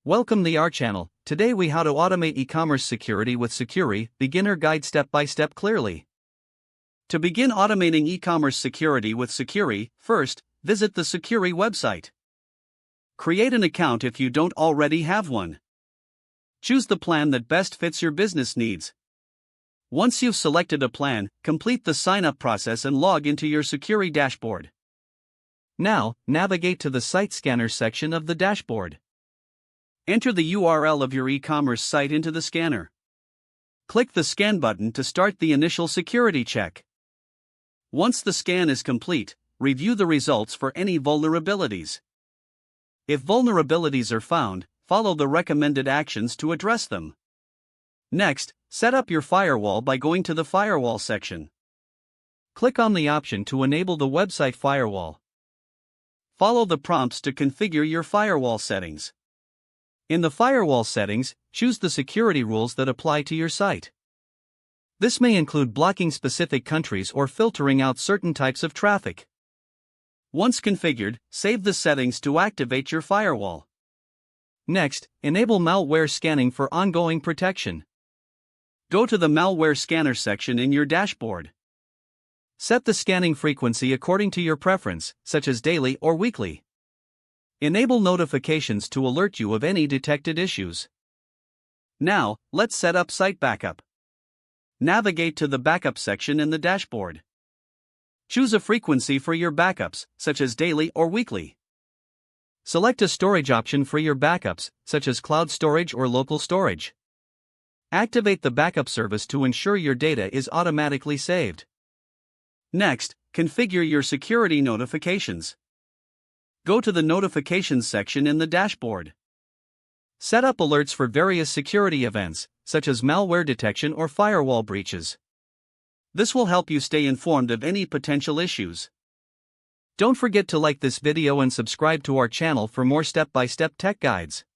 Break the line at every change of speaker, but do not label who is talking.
Welcome to our channel. Today we how to automate e-commerce security with Sucuri, beginner guide step by step clearly. To begin automating e-commerce security with Sucuri, first, visit the Sucuri website. Create an account if you don't already have one. Choose the plan that best fits your business needs. Once you've selected a plan, complete the sign-up process and log into your Sucuri dashboard. Now, navigate to the site scanner section of the dashboard. Enter the URL of your e-commerce site into the scanner. Click the Scan button to start the initial security check. Once the scan is complete, review the results for any vulnerabilities. If vulnerabilities are found, follow the recommended actions to address them. Next, set up your firewall by going to the Firewall section. Click on the option to enable the website firewall. Follow the prompts to configure your firewall settings. In the firewall settings, choose the security rules that apply to your site. This may include blocking specific countries or filtering out certain types of traffic. Once configured, save the settings to activate your firewall. Next, enable malware scanning for ongoing protection. Go to the Malware Scanner section in your dashboard. Set the scanning frequency according to your preference, such as daily or weekly. Enable notifications to alert you of any detected issues. Now, let's set up site backup. Navigate to the Backup section in the dashboard. Choose a frequency for your backups, such as daily or weekly. Select a storage option for your backups, such as cloud storage or local storage. Activate the backup service to ensure your data is automatically saved. Next, configure your security notifications. Go to the Notifications section in the dashboard. Set up alerts for various security events, such as malware detection or firewall breaches. This will help you stay informed of any potential issues. Don't forget to like this video and subscribe to our channel for more step-by-step tech guides.